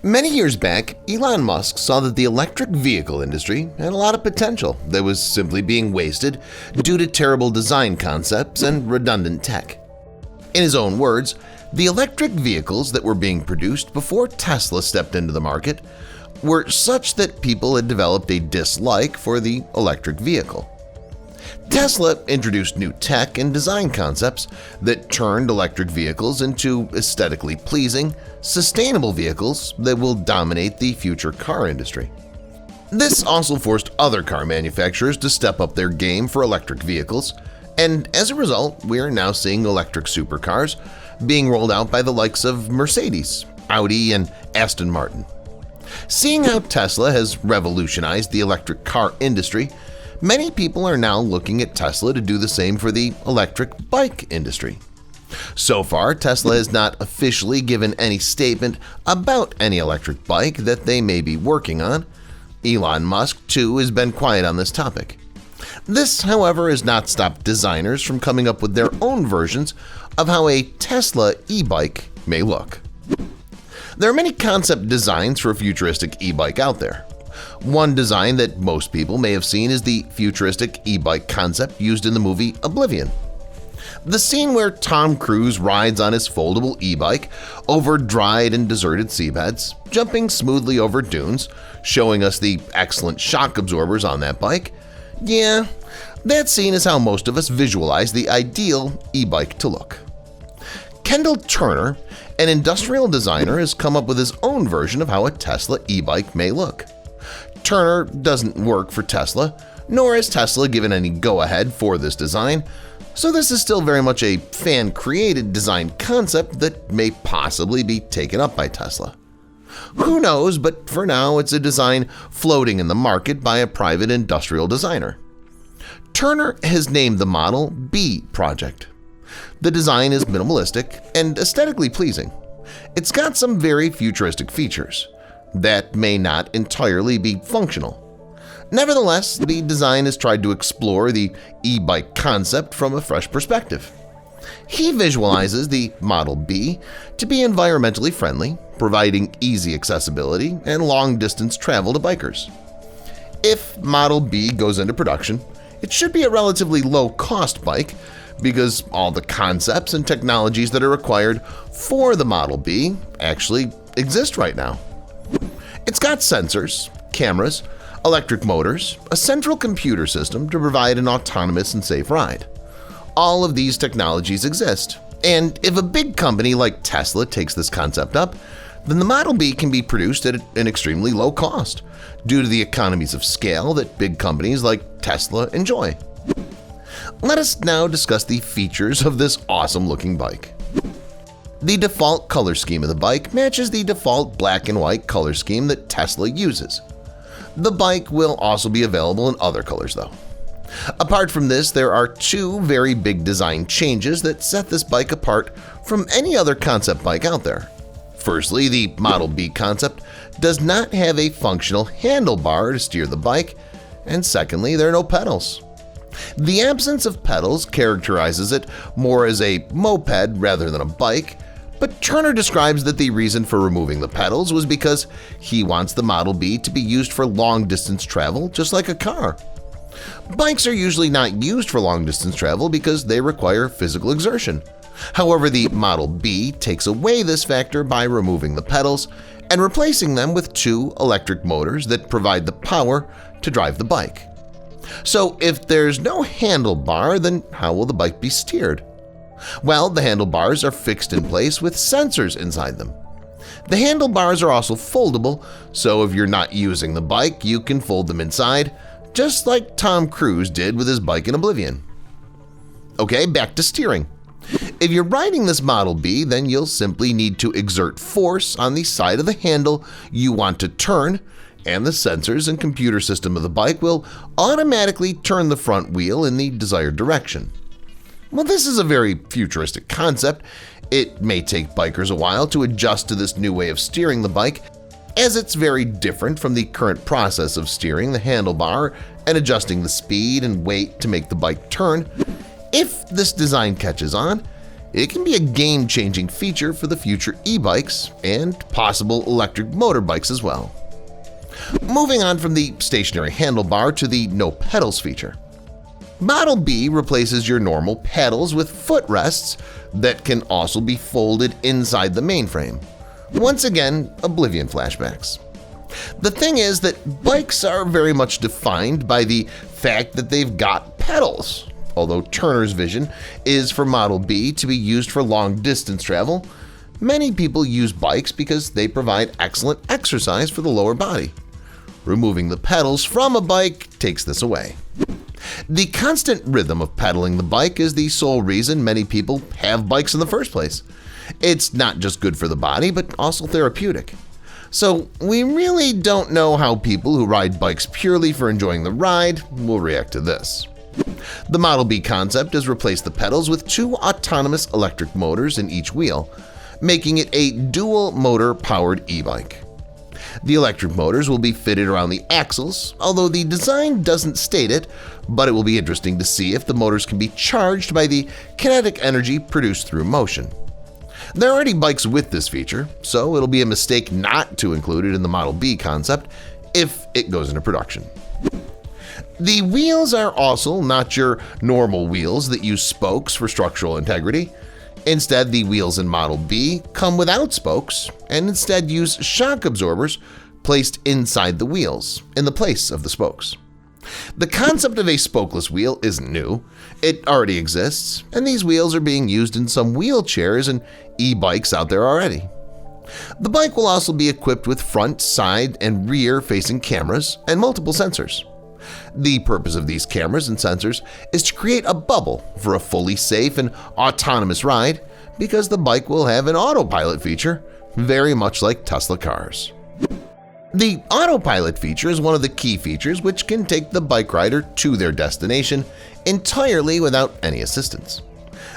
Many years back, Elon Musk saw that the electric vehicle industry had a lot of potential that was simply being wasted due to terrible design concepts and redundant tech. In his own words, the electric vehicles that were being produced before Tesla stepped into the market were such that people had developed a dislike for the electric vehicle. Tesla introduced new tech and design concepts that turned electric vehicles into aesthetically pleasing, sustainable vehicles that will dominate the future car industry. This also forced other car manufacturers to step up their game for electric vehicles, and as a result, we are now seeing electric supercars being rolled out by the likes of Mercedes, Audi, and Aston Martin. Seeing how Tesla has revolutionized the electric car industry, many people are now looking at Tesla to do the same for the electric bike industry. So far, Tesla has not officially given any statement about any electric bike that they may be working on. Elon Musk, too, has been quiet on this topic. This, however, has not stopped designers from coming up with their own versions of how a Tesla e-bike may look. There are many concept designs for a futuristic e-bike out there. One design that most people may have seen is the futuristic e-bike concept used in the movie Oblivion. The scene where Tom Cruise rides on his foldable e-bike over dried and deserted seabeds, jumping smoothly over dunes, showing us the excellent shock absorbers on that bike. Yeah, that scene is how most of us visualize the ideal e-bike to look. Kendall Turner, an industrial designer, has come up with his own version of how a Tesla e-bike may look. Turner doesn't work for Tesla, nor has Tesla given any go-ahead for this design, so this is still very much a fan-created design concept that may possibly be taken up by Tesla. Who knows, but for now it's a design floating in the market by a private industrial designer. Turner has named the Model B project. The design is minimalistic and aesthetically pleasing. It's got some very futuristic features that may not entirely be functional. Nevertheless, the design has tried to explore the e-bike concept from a fresh perspective. He visualizes the Model B to be environmentally friendly, providing easy accessibility and long-distance travel to bikers. If Model B goes into production, it should be a relatively low-cost bike because all the concepts and technologies that are required for the Model B actually exist right now. It's got sensors, cameras, electric motors, a central computer system to provide an autonomous and safe ride. All of these technologies exist, and if a big company like Tesla takes this concept up, then the Model B can be produced at an extremely low cost due to the economies of scale that big companies like Tesla enjoy. Let us now discuss the features of this awesome-looking bike. The default color scheme of the bike matches the default black and white color scheme that Tesla uses. The bike will also be available in other colors, though. Apart from this, there are two very big design changes that set this bike apart from any other concept bike out there. Firstly, the Model B concept does not have a functional handlebar to steer the bike, and secondly, there are no pedals. The absence of pedals characterizes it more as a moped rather than a bike, but Turner describes that the reason for removing the pedals was because he wants the Model B to be used for long-distance travel just like a car. Bikes are usually not used for long-distance travel because they require physical exertion. However, the Model B takes away this factor by removing the pedals and replacing them with two electric motors that provide the power to drive the bike. So if there's no handlebar, then how will the bike be steered? Well, the handlebars are fixed in place with sensors inside them. The handlebars are also foldable, so if you're not using the bike, you can fold them inside, just like Tom Cruise did with his bike in Oblivion. Okay, back to steering. If you're riding this Model B, then you'll simply need to exert force on the side of the handle you want to turn, and the sensors and computer system of the bike will automatically turn the front wheel in the desired direction. Well, this is a very futuristic concept. It may take bikers a while to adjust to this new way of steering the bike, as it's very different from the current process of steering the handlebar and adjusting the speed and weight to make the bike turn. If this design catches on, it can be a game-changing feature for the future e-bikes and possible electric motorbikes as well. Moving on from the stationary handlebar to the no pedals feature. Model B replaces your normal pedals with footrests that can also be folded inside the mainframe. Once again, Oblivion flashbacks. The thing is that bikes are very much defined by the fact that they've got pedals. Although Turner's vision is for Model B to be used for long-distance travel, many people use bikes because they provide excellent exercise for the lower body. Removing the pedals from a bike takes this away. The constant rhythm of pedaling the bike is the sole reason many people have bikes in the first place. It's not just good for the body, but also therapeutic. So we really don't know how people who ride bikes purely for enjoying the ride will react to this. The Model B concept has replaced the pedals with 2 autonomous electric motors in each wheel, making it a dual-motor powered e-bike. The electric motors will be fitted around the axles, although the design doesn't state it, but it will be interesting to see if the motors can be charged by the kinetic energy produced through motion. There are already bikes with this feature, so it'll be a mistake not to include it in the Model B concept if it goes into production. The wheels are also not your normal wheels that use spokes for structural integrity. Instead, the wheels in Model B come without spokes and instead use shock absorbers placed inside the wheels in the place of the spokes. The concept of a spokeless wheel isn't new. It already exists, and these wheels are being used in some wheelchairs and e-bikes out there already. The bike will also be equipped with front, side, and rear-facing cameras and multiple sensors. The purpose of these cameras and sensors is to create a bubble for a fully safe and autonomous ride because the bike will have an autopilot feature, very much like Tesla cars. The autopilot feature is one of the key features which can take the bike rider to their destination entirely without any assistance.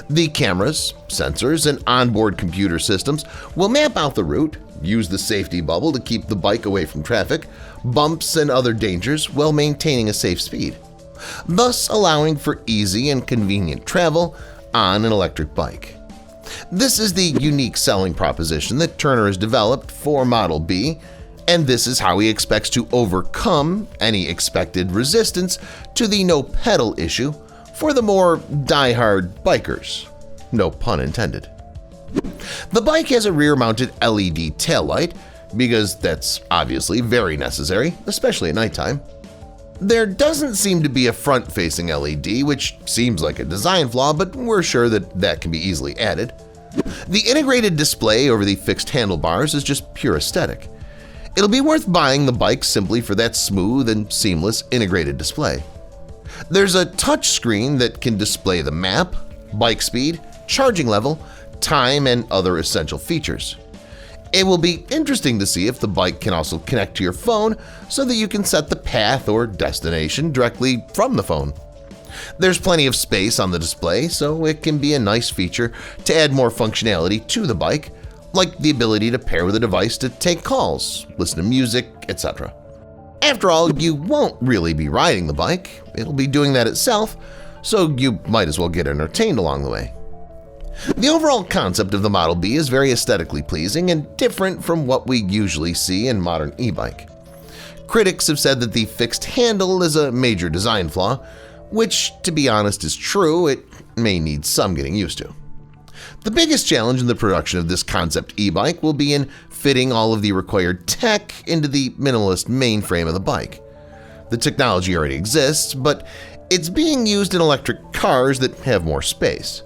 The cameras, sensors, and onboard computer systems will map out the route, use the safety bubble to keep the bike away from traffic, bumps, and other dangers while maintaining a safe speed, thus allowing for easy and convenient travel on an electric bike. This is the unique selling proposition that Turner has developed for Model B, and this is how he expects to overcome any expected resistance to the no-pedal issue for the more die-hard bikers. No pun intended. The bike has a rear-mounted LED taillight because that's obviously very necessary, especially at nighttime. There doesn't seem to be a front-facing LED, which seems like a design flaw, but we're sure that can be easily added. The integrated display over the fixed handlebars is just pure aesthetic. It'll be worth buying the bike simply for that smooth and seamless integrated display. There's a touch screen that can display the map, bike speed, charging level, time, and other essential features. It will be interesting to see if the bike can also connect to your phone so that you can set the path or destination directly from the phone. There's plenty of space on the display, so it can be a nice feature to add more functionality to the bike, like the ability to pair with a device to take calls, listen to music, etc. After all, you won't really be riding the bike, it'll be doing that itself, so you might as well get entertained along the way. The overall concept of the Model B is very aesthetically pleasing and different from what we usually see in modern e-bike. Critics have said that the fixed handle is a major design flaw, which, to be honest, is true. It may need some getting used to. The biggest challenge in the production of this concept e-bike will be in fitting all of the required tech into the minimalist mainframe of the bike. The technology already exists, but it's being used in electric cars that have more space.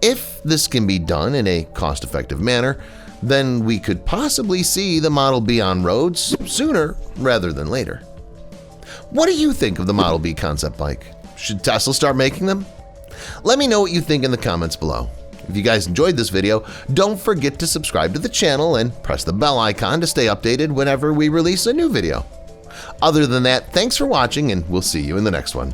If this can be done in a cost-effective manner, then we could possibly see the Model B on roads sooner rather than later. What do you think of the Model B concept bike? Should Tesla start making them? Let me know what you think in the comments below. If you guys enjoyed this video, don't forget to subscribe to the channel and press the bell icon to stay updated whenever we release a new video. Other than that, thanks for watching and we'll see you in the next one.